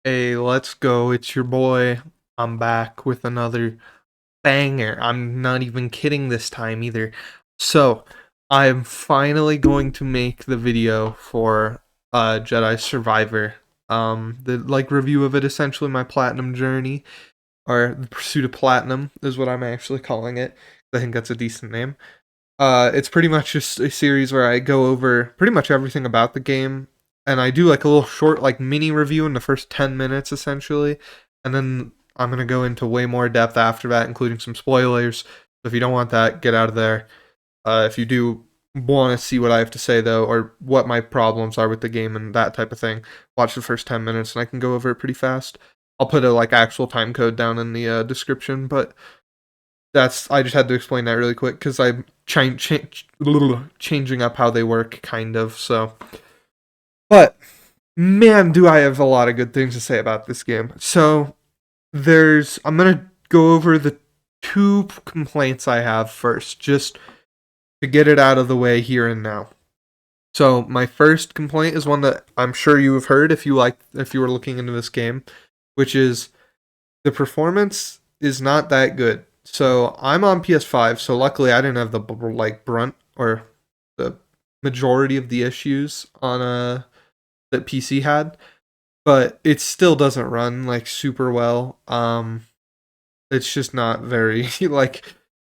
Hey, let's go. It's your boy. I'm back with another banger. I'm not even kidding this time either. So, I'm finally going to make the video for Jedi Survivor. The review of it, essentially my platinum journey, or the pursuit of platinum is what I'm actually calling it. I think that's a decent name. It's pretty much just a series where I go over pretty much everything about the game, and I do like a little short, like mini review in the first 10 minutes essentially, and then I'm gonna go into way more depth after that, including some spoilers. So if you don't want that, get out of there. If you do want to see what I have to say though, or what my problems are with the game and that type of thing, watch the first 10 minutes, and I can go over it pretty fast. I'll put a like actual time code down in the description, but that's I just had to explain that really quick because I'm changing up how they work, kind of. So, but man, do I have a lot of good things to say about this game. So I'm gonna go over the two complaints I have first, just to get it out of the way here and now. So my first complaint is one that I'm sure you have heard if you were looking into this game, which is the performance is not that good. So I'm on PS5, so luckily I didn't have the brunt or the majority of the issues on that PC had, but it still doesn't run like super well. It's just not very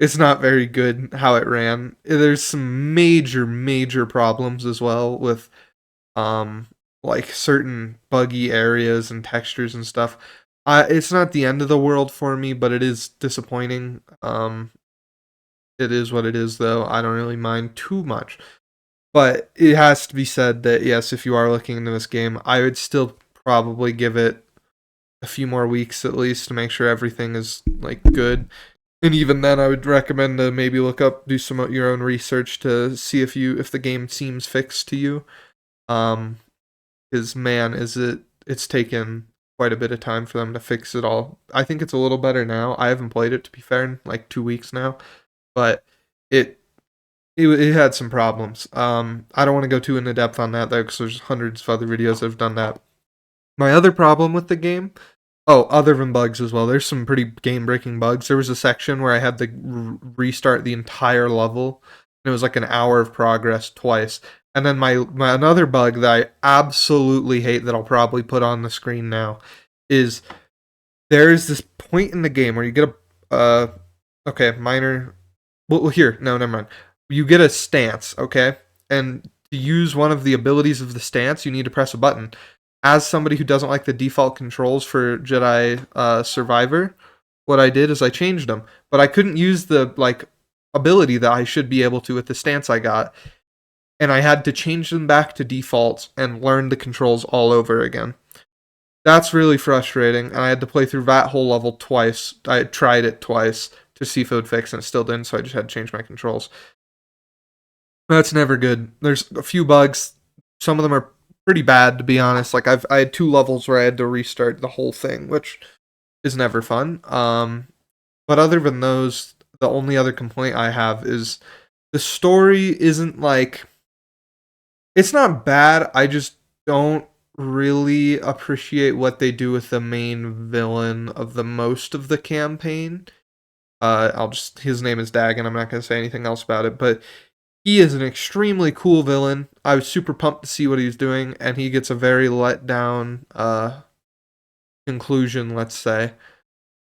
it's not very good how it ran. There's some major problems as well with like certain buggy areas and textures and stuff. It's not the end of the world for me, but it is disappointing. It is what it is, though. I don't really mind too much. But it has to be said that yes, if you are looking into this game, I would still probably give it a few more weeks at least to make sure everything is like good. And even then, I would recommend to maybe do some of your own research to see if the game seems fixed to you. Um, because man, it's taken quite a bit of time for them to fix it all. I think it's a little better now. I haven't played it, to be fair, in like 2 weeks now, but it it had some problems. I don't want to go too into depth on that though, because there's hundreds of other videos that have done that. My other problem with the game, oh, other than bugs as well, there's some pretty game breaking bugs. There was a section where I had to restart the entire level, and it was like an hour of progress twice. And then my another bug that I absolutely hate that I'll probably put on the screen now is there is this point in the game where you get a okay, minor, well here, no, never mind. You get a stance, okay? And to use one of the abilities of the stance, you need to press a button. As somebody who doesn't like the default controls for Jedi Survivor, what I did is I changed them, but I couldn't use the like ability that I should be able to with the stance I got, and I had to change them back to defaults and learn the controls all over again. That's really frustrating, and I had to play through that whole level twice. I tried it twice to see if it would fix, and it still didn't, so I just had to change my controls. That's never good. There's a few bugs. Some of them are pretty bad, to be honest. Like I had 2 levels where I had to restart the whole thing, which is never fun. But other than those, the only other complaint I have is the story isn't like, it's not bad. I just don't really appreciate what they do with the main villain of the most of the campaign. His name is Dagon. I'm not going to say anything else about it, but he is an extremely cool villain. I was super pumped to see what he was doing, and he gets a very let down conclusion, let's say,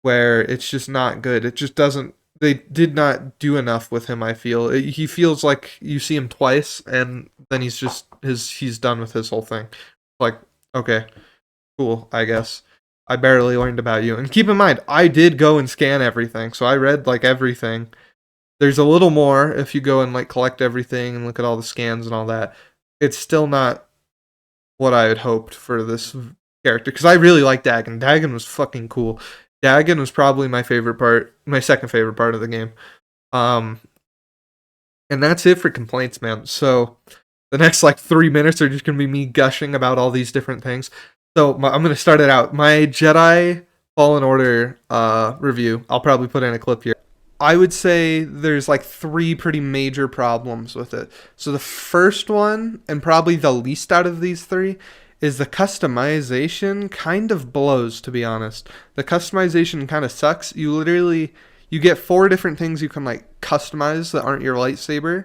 where it's just not good. It just doesn't. They did not do enough with him. I feel he feels like you see him twice, and then he's done with his whole thing. Like, okay, cool, I guess. I barely learned about you. And keep in mind, I did go and scan everything, so I read like everything. There's a little more if you go and like collect everything and look at all the scans and all that. It's still not what I had hoped for this character, because I really like Dagon. Dagon was fucking cool. Dagon was probably my favorite part, my second favorite part of the game. Um, and that's it for complaints, man. So the next like 3 minutes are just gonna be me gushing about all these different things. So I'm gonna start it out. My Jedi Fallen Order review. I'll probably put in a clip here. I would say there's like 3 pretty major problems with it. So the first one, and probably the least out of these 3, is the customization kind of blows, to be honest. The customization kind of sucks. You get 4 different things you can like customize that aren't your lightsaber,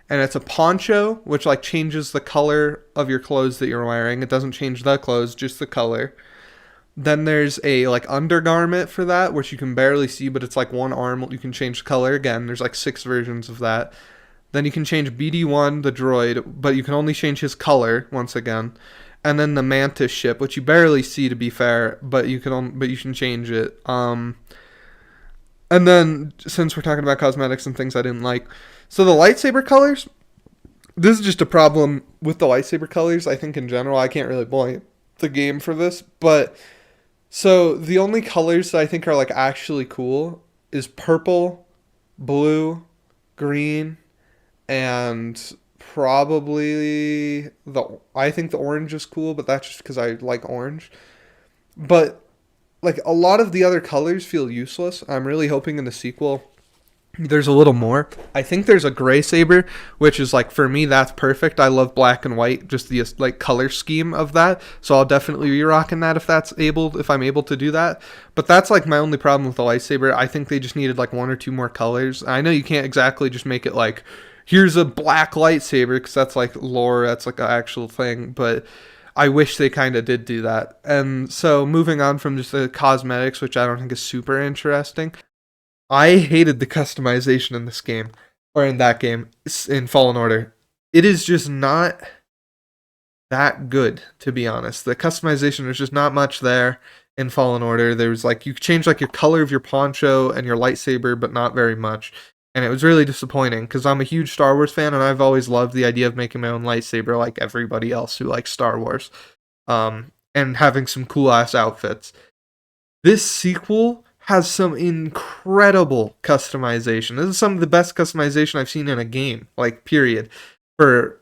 and it's a poncho which like changes the color of your clothes that you're wearing. It doesn't change the clothes, just the color. Then there's a like undergarment for that, which you can barely see, but it's like one arm. You can change color again. There's like 6 versions of that. Then you can change BD1, the droid, but you can only change his color once again. And then the Mantis ship, which you barely see to be fair, but but you can change it. And then since we're talking about cosmetics and things I didn't like, so the lightsaber colors. This is just a problem with the lightsaber colors. I think in general, I can't really blame the game for this, but so the only colors that I think are like actually cool is purple, blue, green, and probably the I think the orange is cool, but that's just because I like orange. But like a lot of the other colors feel useless. I'm really hoping in the sequel there's a little more. I think there's a gray saber, which is like for me that's perfect. I love black and white, just the like color scheme of that. So I'll definitely be rocking that if I'm able to do that. But that's like my only problem with the lightsaber. I think they just needed like 1 or 2 more colors. I know you can't exactly just make it like here's a black lightsaber because that's like lore, that's like an actual thing, but I wish they kind of did do that. And so moving on from just the cosmetics, which I don't think is super interesting, I hated the customization in this game, or in that game, in Fallen Order. It is just not that good, to be honest. The customization, there's just not much there in Fallen Order. There's like, you change like your color of your poncho and your lightsaber, but not very much. And it was really disappointing because I'm a huge Star Wars fan and I've always loved the idea of making my own lightsaber like everybody else who likes Star Wars. And having some cool ass outfits. This sequel has some incredible customization. This is some of the best customization I've seen in a game, like period, for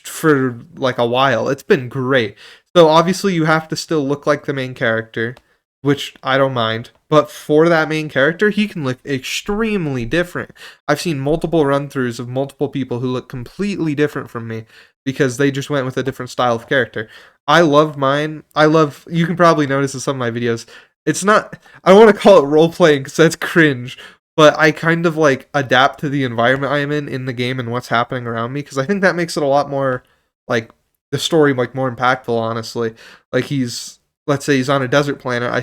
for like a while. It's been great. So obviously you have to still look like the main character, which I don't mind. But for that main character, he can look extremely different. I've seen multiple run-throughs of multiple people who look completely different from me because they just went with a different style of character. I love mine. You can probably notice in some of my videos, it's not, I don't want to call it role playing because that's cringe, but I kind of like adapt to the environment I am in the game and what's happening around me because I think that makes it a lot more like the story like more impactful, honestly. Like let's say he's on a desert planet, I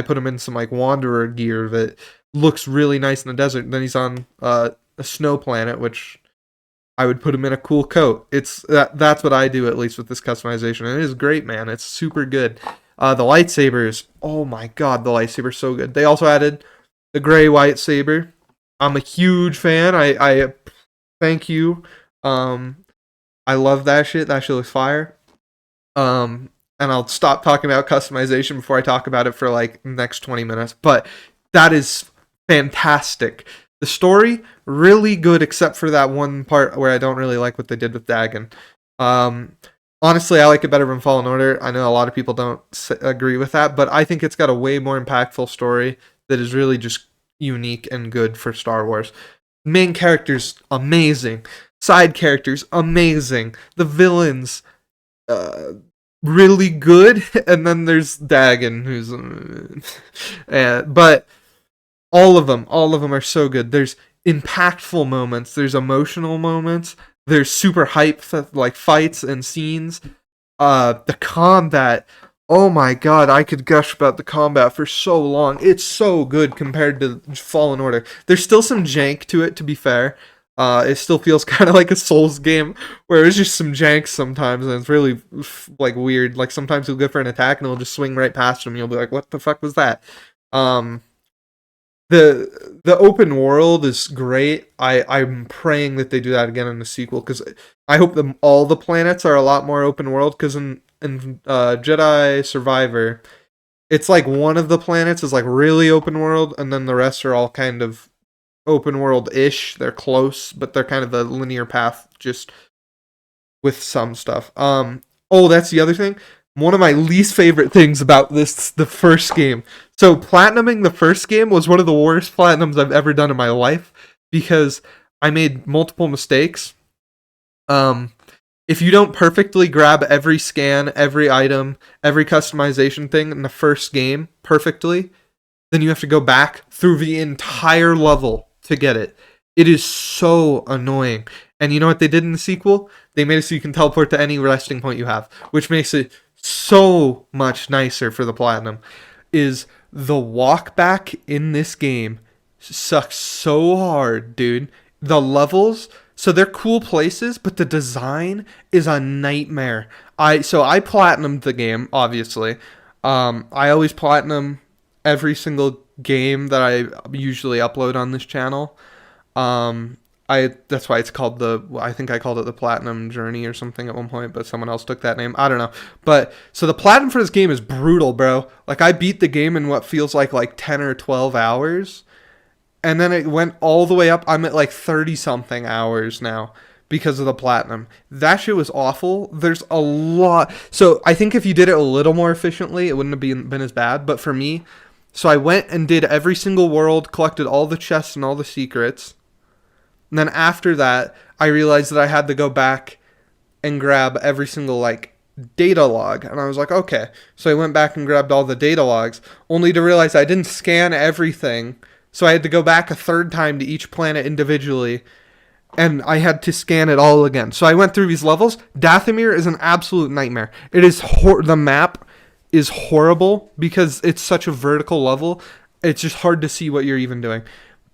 put him in some like wanderer gear that looks really nice in the desert. Then he's on a snow planet, which I would put him in a cool coat. That's what I do at least with this customization. And it is great, man. It's super good. The lightsabers, oh my god, the lightsaber's so good. They also added the gray white saber. I'm a huge fan. I thank you. I love that shit. That shit looks fire. And I'll stop talking about customization before I talk about it for like the next 20 minutes. But that is fantastic. The story, really good, except for that one part where I don't really like what they did with Dagon. Honestly, I like it better than Fallen Order. I know a lot of people don't agree with that, but I think it's got a way more impactful story that is really just unique and good for Star Wars. Main characters, amazing. Side characters, amazing. The villains, really good. And then there's Dagon, who's... but all of them are so good. There's impactful moments. There's emotional moments. There's super hype like fights and scenes. The combat, oh my god, I could gush about the combat for so long. It's so good compared to Fallen Order. There's still some jank to it, to be fair. It still feels kind of like a Souls game where it's just some jank sometimes, and it's really like weird. Like sometimes you'll go for an attack and it'll just swing right past him. You'll be like, "What the fuck was that?" The open world is great. I'm praying that they do that again in the sequel because I hope all the planets are a lot more open world. Because in Jedi Survivor, it's like one of the planets is like really open world, and then the rest are all kind of open world ish. They're close, but they're kind of a linear path, just with some stuff. Oh, that's the other thing. One of my least favorite things about the first game. So platinuming the first game was one of the worst platinums I've ever done in my life because I made multiple mistakes. if you don't perfectly grab every scan, every item, every customization thing in the first game perfectly, then you have to go back through the entire level to get it. It is so annoying. And you know what they did in the sequel? They made it so you can teleport to any resting point you have, which makes it so much nicer for the platinum. Is the walk back in this game sucks so hard, dude. The levels, so they're cool places, but the design is a nightmare. I platinumed the game, obviously. I always platinum every single game that I usually upload on this channel. I That's why it's called I think I called it the Platinum Journey or something at one point, but someone else took that name. I don't know. But so the platinum for this game is brutal, bro. Like I beat the game in what feels like 10 or 12 hours. And then it went all the way up. I'm at like 30 something hours now because of the platinum. That shit was awful. There's a lot. So I think if you did it a little more efficiently, it wouldn't have been as bad. But for me, so I went and did every single world, collected all the chests and all the secrets. And then after that, I realized that I had to go back and grab every single like data log. And I was like, okay. So I went back and grabbed all the data logs, only to realize I didn't scan everything. So I had to go back a third time to each planet individually, and I had to scan it all again. So I went through these levels. Dathomir is an absolute nightmare. It is the map is horrible because it's such a vertical level. It's just hard to see what you're even doing.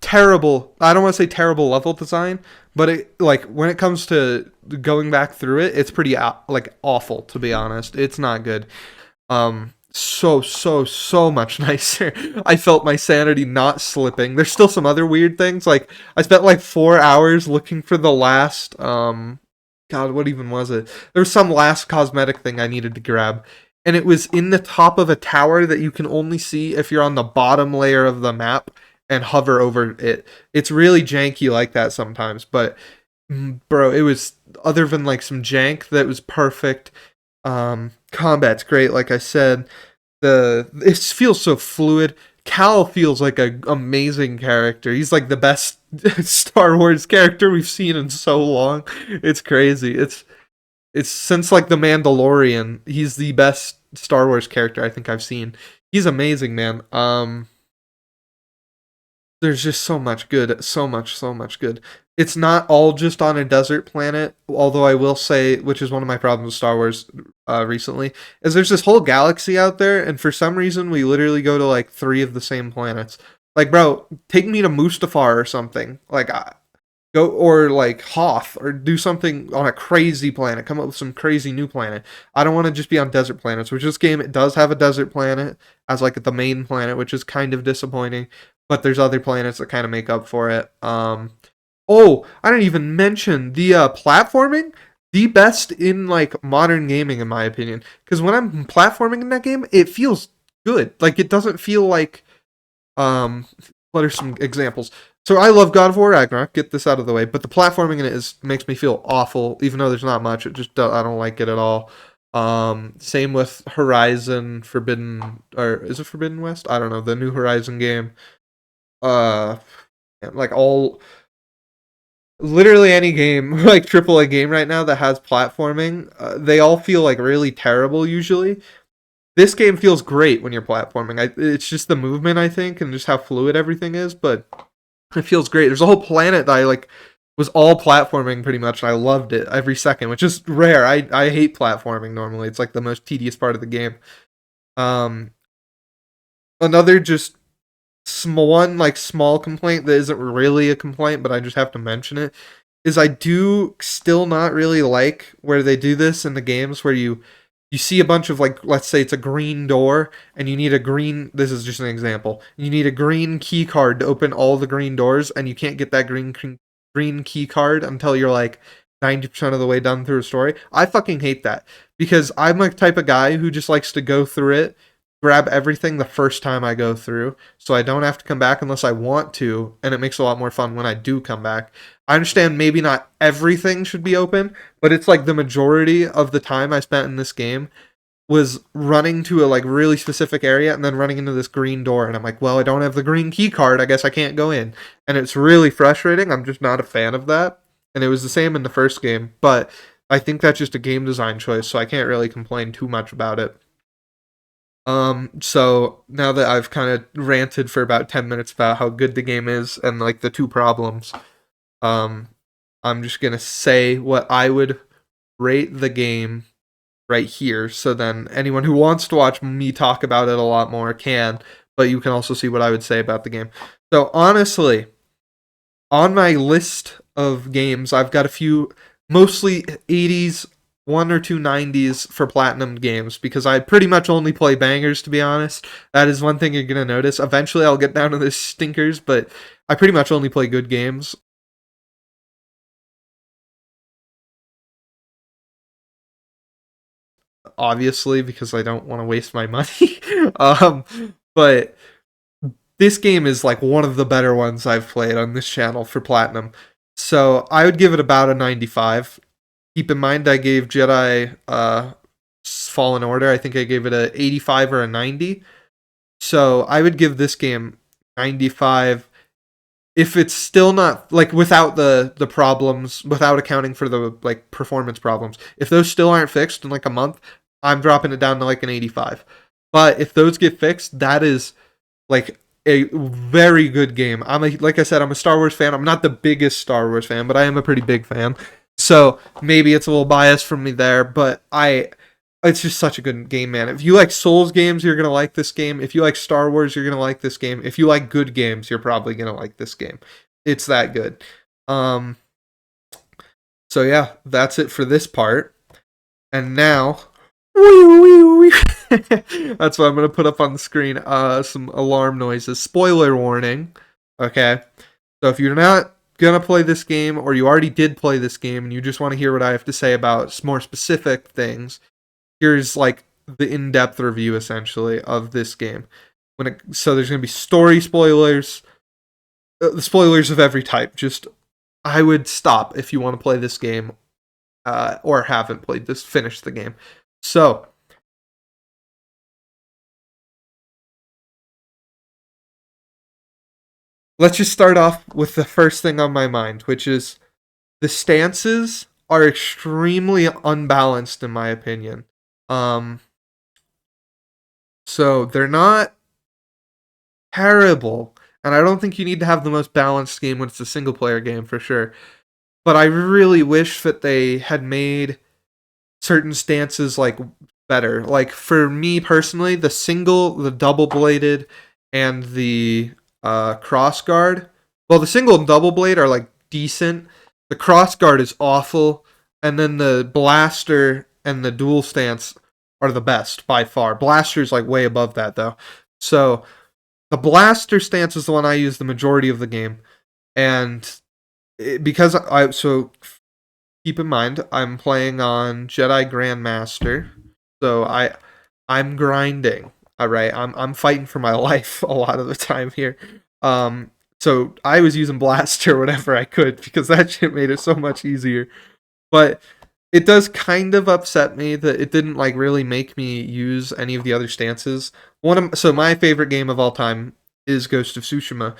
Terrible. I don't want to say terrible level design, but it like when it comes to going back through it, it's pretty like awful, to be honest. It's not good. So much nicer. I felt my sanity not slipping. There's still some other weird things. Like I spent like 4 hours looking for the last God, what even was it? There was some last cosmetic thing I needed to grab. And it was in the top of a tower that you can only see if you're on the bottom layer of the map and hover over it. It's really janky like that sometimes, but bro, it was, other than like some jank, that was perfect. Combat's great, like I said. It feels so fluid. Cal feels like an amazing character. He's like the best Star Wars character we've seen in so long. It's crazy. It's since like the Mandalorian, he's the best Star Wars character I think I've seen. He's amazing, man. There's just so much good, so much good. It's not all just on a desert planet, although I will say, which is one of my problems with Star Wars recently, is there's this whole galaxy out there, and for some reason we literally go to like 3 of the same planets. Like, bro, take me to Mustafar or something. Like, go, or like Hoth, or do something on a crazy planet. Come up with some crazy new planet. I don't want to just be on desert planets, which this game, it does have a desert planet as like the main planet, which is kind of disappointing. But there's other planets that kind of make up for it. Oh, I didn't even mention the platforming. The best in like modern gaming, in my opinion. Because when I'm platforming in that game, it feels good. Like it doesn't feel like what are some examples? So I love God of War Ragnarok. Get this out of the way. But the platforming in it makes me feel awful, even though there's not much. It just I don't like it at all. Same with Horizon Forbidden, or is it Forbidden West? I don't know, the new Horizon game. Like all, literally any game, like AAA game right now that has platforming, they all feel like really terrible usually. This game feels great when you're platforming. It's just the movement, I think, and just how fluid everything is, but it feels great. There's a whole planet that I like was all platforming pretty much, and I loved it every second, which is rare. I hate platforming normally. It's like the most tedious part of the game. Another just small complaint that isn't really a complaint, but I just have to mention it, is I do still not really like where they do this in the games where you see a bunch of, like, let's say it's a green door and you need a green, this is just an example, you need a green key card to open all the green doors, and you can't get that green key card until you're like 90% of the way done through a story. I fucking hate that, because I'm the type of guy who just likes to go through it, grab everything the first time I go through, so I don't have to come back unless I want to, and it makes it a lot more fun when I do come back. I understand maybe not everything should be open, but it's like the majority of the time I spent in this game was running to a like really specific area and then running into this green door, and I'm like, well, I don't have the green key card, I guess I can't go in. And it's really frustrating. I'm just not a fan of that. And it was the same in the first game, but I think that's just a game design choice, so I can't really complain too much about it. So now that I've kind of ranted for about 10 minutes about how good the game is and like the two problems, um, I'm just gonna say what I would rate the game right here. So then anyone who wants to watch me talk about it a lot more can, but you can also see what I would say about the game. So honestly, on my list of games, I've got a few mostly 80s, one or two 90s for platinum games because I pretty much only play bangers, to be honest. That is one thing you're going to notice. Eventually, I'll get down to the stinkers, but I pretty much only play good games. Obviously, because I don't want to waste my money. um, but this game is like one of the better ones I've played on this channel for platinum. So I would give it about a 95. Keep in mind I gave Jedi Fallen Order, I think I gave it a 85 or a 90. So I would give this game 95 if it's still not like without the problems, without accounting for the like performance problems. If those still aren't fixed in like a month, I'm dropping it down to like an 85. But if those get fixed, that is like a very good game. Like I said, I'm a Star Wars fan. I'm not the biggest Star Wars fan, but I am a pretty big fan. So maybe it's a little biased from me there, but it's just such a good game, man. If you like Souls games, you're gonna like this game. If you like Star Wars, you're gonna like this game. If you like good games, you're probably gonna like this game. It's that good. Um, so yeah, that's it for this part. And now, that's what I'm gonna put up on the screen. Some alarm noises. Spoiler warning. Okay, so if you're not gonna play this game, or you already did play this game, and you just want to hear what I have to say about more specific things, here's like the in-depth review essentially of this game. So there's gonna be story spoilers, the spoilers of every type. Just I would stop if you want to play this game, or haven't played this. Finish the game. So let's just start off with the first thing on my mind, which is the stances are extremely unbalanced in my opinion. Um, so they're not terrible, and I don't think you need to have the most balanced game when it's a single player game for sure. But I really wish that they had made certain stances like better. Like for me personally, the double bladed, and the cross guard. Well, the single and double blade are like decent. The cross guard is awful, and then the blaster and the dual stance are the best by far. Blaster's like way above that though. So the blaster stance is the one I use the majority of the game, and because I so keep in mind I'm playing on Jedi Grandmaster, so I'm grinding. All right, I'm fighting for my life a lot of the time here. So I was using blaster whenever I could because that shit made it so much easier. But it does kind of upset me that it didn't like really make me use any of the other stances. So my favorite game of all time is Ghost of Tsushima.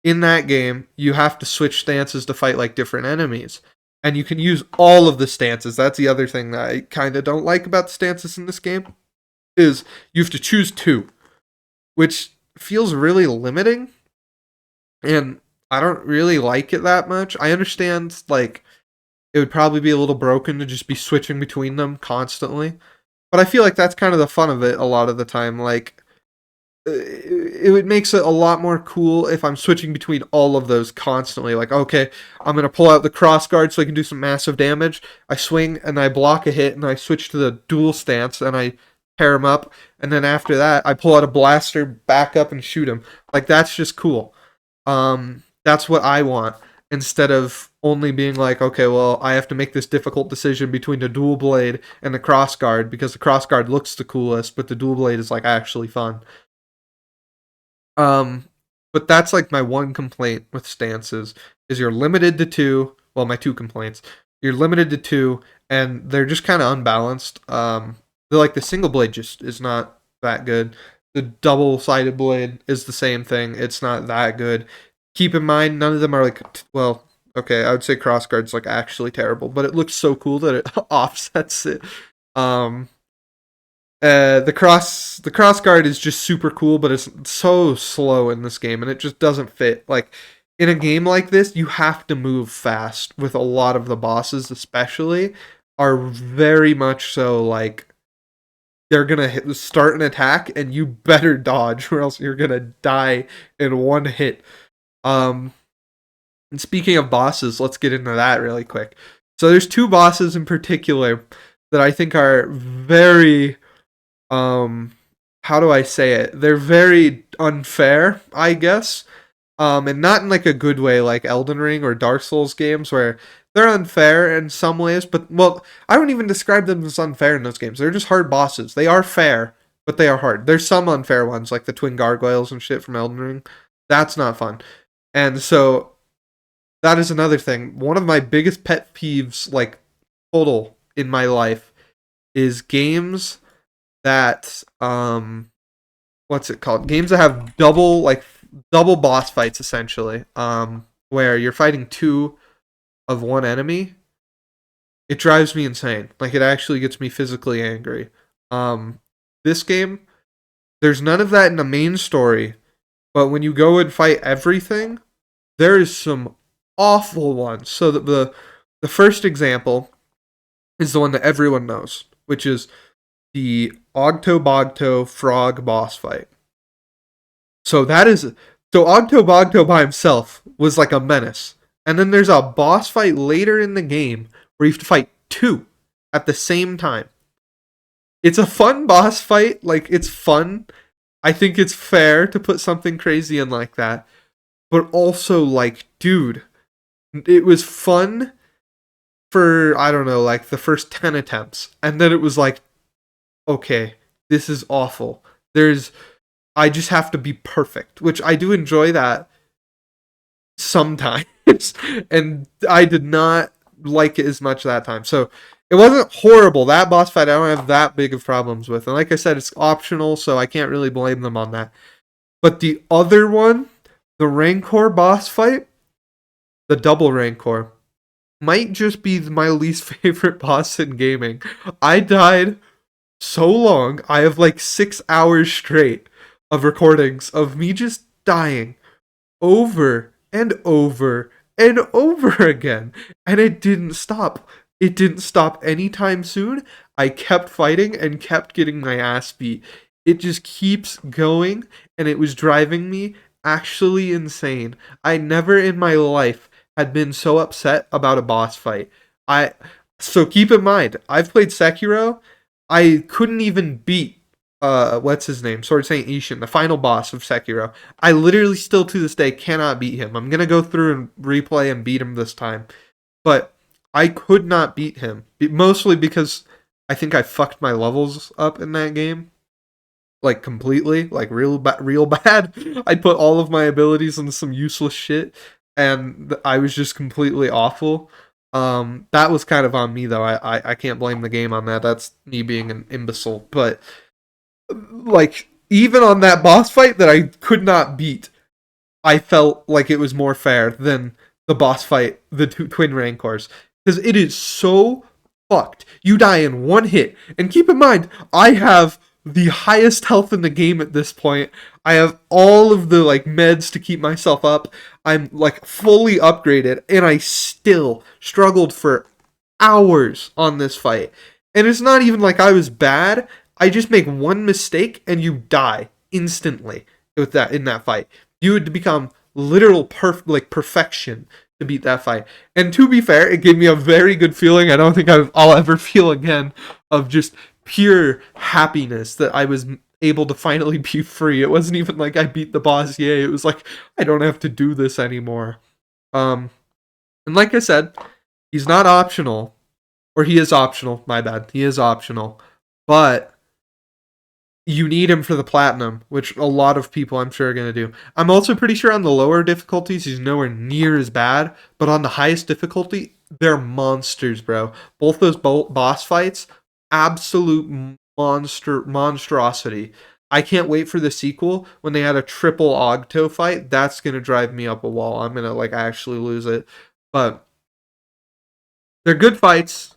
In that game, you have to switch stances to fight like different enemies. And you can use all of the stances. That's the other thing that I kind of don't like about the stances in this game is you have to choose two, which feels really limiting. And I don't really like it that much. I understand like it would probably be a little broken to just be switching between them constantly. But I feel like that's kind of the fun of it a lot of the time. Like it makes it a lot more cool if I'm switching between all of those constantly. Like, okay, I'm gonna pull out the cross guard so I can do some massive damage. I swing and I block a hit, and I switch to the dual stance and I pair him up. And then after that, I pull out a blaster, back up, and shoot him. Like that's just cool. That's what I want instead of only being like, okay, well, I have to make this difficult decision between the dual blade and the cross guard because the cross guard looks the coolest, but the dual blade is like actually fun. Um, but that's like my one complaint with stances is you're limited to two. Well, my two complaints. You're limited to two, and they're just kind of unbalanced. They're like the single blade just is not that good. The double sided blade is the same thing. It's not that good. Keep in mind, none of them are like well. Okay, I would say crossguard's like actually terrible, but it looks so cool that it offsets it. Um, the cross guard is just super cool, but it's so slow in this game, and it just doesn't fit. Like in a game like this, you have to move fast. With a lot of the bosses, especially, are very much so like they're gonna start an attack, and you better dodge, or else you're gonna die in one hit. Um, and speaking of bosses, let's get into that really quick. So there's two bosses in particular that I think are very um how do I say it? They're very unfair, I guess. And not in like a good way like Elden Ring or Dark Souls games where they're unfair in some ways, but well, I wouldn't even describe them as unfair in those games. They're just hard bosses. They are fair, but they are hard. There's some unfair ones like the twin gargoyles and shit from Elden Ring. That's not fun. And so that is another thing. One of my biggest pet peeves, like total in my life, is games that what's it called? Games that have double boss fights essentially. Where you're fighting two of one enemy. It drives me insane. Like it actually gets me physically angry. This game, there's none of that in the main story, but when you go and fight everything, there is some awful ones. So the first example is the one that everyone knows, which is the Ogto frog boss fight. So that is so Ogto by himself was like a menace. And then there's a boss fight later in the game where you have to fight two at the same time. It's a fun boss fight, like it's fun. I think it's fair to put something crazy in like that. But also like, dude, it was fun for I don't know, like the first 10 attempts. And then it was like, okay, this is awful. I just have to be perfect, which I do enjoy that sometimes. And I did not like it as much that time. So it wasn't horrible. That boss fight I don't have that big of problems with. And like I said, it's optional, so I can't really blame them on that. But the other one, the Rancor boss fight, the double Rancor, might just be my least favorite boss in gaming. I died so long. I have like 6 hours straight of recordings of me just dying over and over and over again. And it didn't stop. It didn't stop anytime soon. I kept fighting and kept getting my ass beat. It just keeps going, and it was driving me actually insane. I never in my life had been so upset about a boss fight. I so keep in mind, I've played Sekiro. I couldn't even beat what's his name? Sword Saint Ishin, the final boss of Sekiro. I literally still to this day cannot beat him. I'm gonna go through and replay and beat him this time. But I could not beat him. Mostly because I think I fucked my levels up in that game. Like completely. Like real bad. I put all of my abilities into some useless shit. And I was just completely awful. That was kind of on me though. I can't blame the game on that. That's me being an imbecile. But like even on that boss fight that I could not beat, I felt like it was more fair than the boss fight, the two twin rancors, because it is so fucked. You die in one hit, and keep in mind, I have the highest health in the game at this point. I have all of the like meds to keep myself up. I'm like fully upgraded, and I still struggled for hours on this fight. And it's not even like I was bad. I just make one mistake and you die instantly with that in that fight. You would become literal perfection to beat that fight. And to be fair, it gave me a very good feeling. I don't think I'll ever feel again of just pure happiness that I was able to finally be free. It wasn't even like I beat the boss, yay. It was like I don't have to do this anymore. Um, and like I said, he's not optional, or he is optional. My bad. He is optional, but you need him for the platinum, which a lot of people I'm sure are going to do. I'm also pretty sure on the lower difficulties, he's nowhere near as bad, but on the highest difficulty, they're monsters, bro. Both those boss fights, absolute monstrosity. I can't wait for the sequel when they had a triple Ogto fight. That's going to drive me up a wall. I'm going to like actually lose it. but they're good fights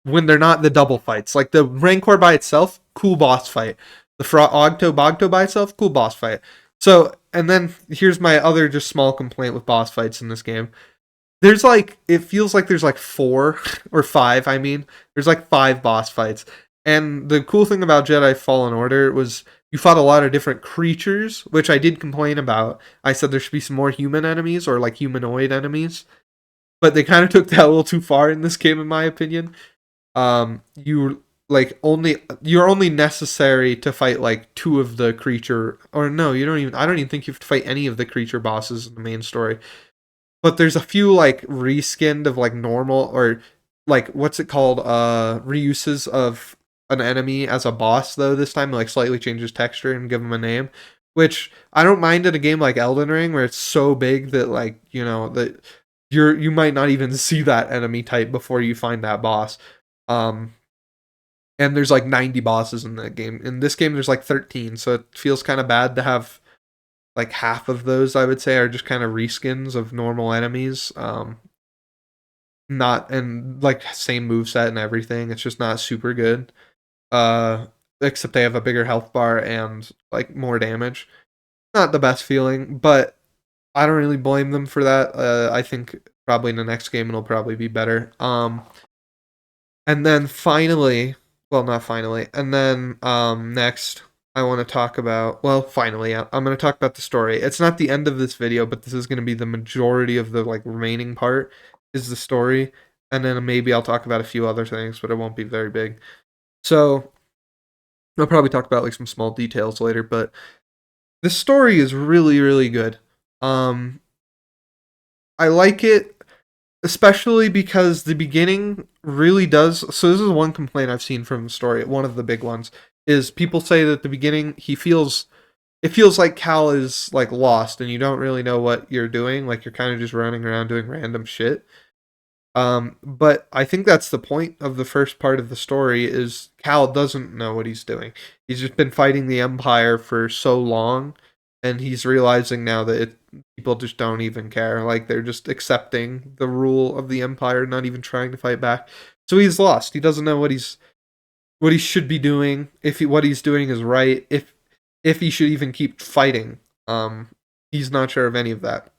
when they're not the double fights. Like the Rancor by itself, cool boss fight. The Ogto Bogto by itself, cool boss fight. So, and then here's my other just small complaint with boss fights in this game. There's like, it feels like there's like 4 or 5, I mean. There's like 5 boss fights. And the cool thing about Jedi Fallen Order was you fought a lot of different creatures, which I did complain about. I said there should be some more human enemies or like humanoid enemies. But they kind of took that a little too far in this game, in my opinion. You like only you're only necessary to fight like 2 of the creature, or no, you don't even. I don't even think you have to fight any of the creature bosses in the main story. But there's a few like reskinned of like normal or like what's it called? Reuses of an enemy as a boss though. This time like slightly changes texture and give them a name, which I don't mind in a game like Elden Ring where it's so big that like that you might not even see that enemy type before you find that boss. Um, and there's like 90 bosses in that game. In this game, there's like 13, so it feels kind of bad to have like half of those. I would say are just kind of reskins of normal enemies. Not and like same move set and everything. It's just not super good. Uh, except they have a bigger health bar and like more damage. Not the best feeling, but I don't really blame them for that. I think probably in the next game it'll probably be better. And then finally, well, not finally, and then next I want to talk about, well, finally, I'm going to talk about the story. It's not the end of this video, but this is going to be the majority of the like remaining part is the story, and then maybe I'll talk about a few other things, but it won't be very big. So I'll probably talk about like some small details later, but the story is really, really good. Um, I like it especially because the beginning really does. So this is one complaint I've seen from the story. One of the big ones is people say that the beginning it feels like Cal is like lost and you don't really know what you're doing. Like you're kind of just running around doing random shit. But I think that's the point of the first part of the story is Cal doesn't know what he's doing. He's just been fighting the Empire for so long, and he's realizing now that people just don't even care. Like they're just accepting the rule of the Empire, not even trying to fight back. So he's lost. He doesn't know what he should be doing. If what he's doing is right. If he should even keep fighting. He's not sure of any of that,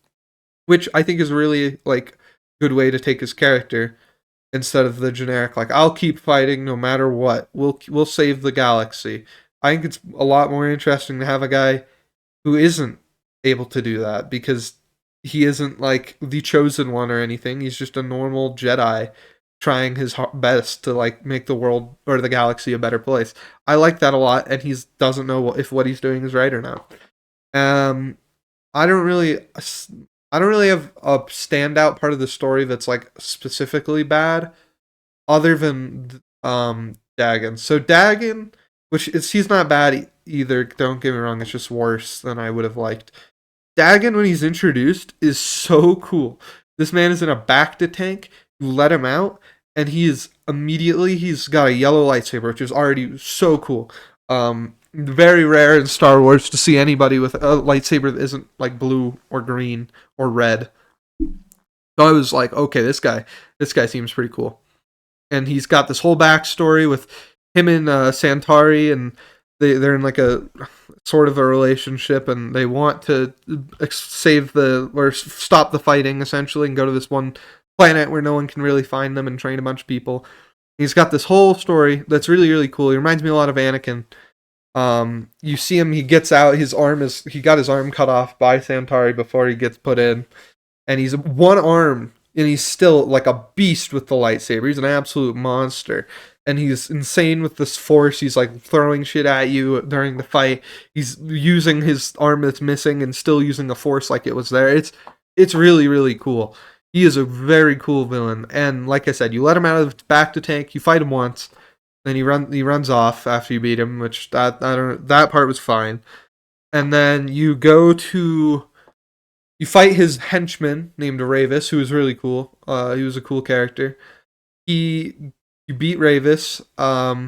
which I think is really like good way to take his character instead of the generic like I'll keep fighting no matter what. We'll save the galaxy. I think it's a lot more interesting to have a guy who isn't able to do that because he isn't like the chosen one or anything. He's just a normal Jedi trying his best to like make the world or the galaxy a better place. I like that a lot, and he doesn't know if what he's doing is right or not. Um, I don't really I don't really have a standout part of the story that's like specifically bad, other than Dagon. So Dagon, which is he's not bad either. Don't get me wrong; it's just worse than I would have liked. Dagon, when he's introduced, is so cool. This man is in a Bacta tank. You let him out, and he's got a yellow lightsaber, which is already so cool. Very rare in Star Wars to see anybody with a lightsaber that isn't like blue or green or red. So I was like, okay, this guy seems pretty cool. And he's got this whole backstory with him and Santari, and they're in like a sort of a relationship, and they want to save or stop the fighting essentially, and go to this one planet where no one can really find them and train a bunch of people. He's got this whole story that's really, really cool. He reminds me a lot of Anakin. You see him, he gets out, he got his arm cut off by Santari before he gets put in, and he's one arm, and he's still like a beast with the lightsaber. He's an absolute monster, and he's insane with this force. He's like throwing shit at you during the fight. He's using his arm that's missing and still using the force like it was there. It's really, really cool. He is a very cool villain, and like I said, you let him out of the Bacta tank, you fight him once, then he runs off after you beat him, which that part was fine. And then you fight his henchman named Ravis, who was really cool. He was a cool character. You beat Ravis,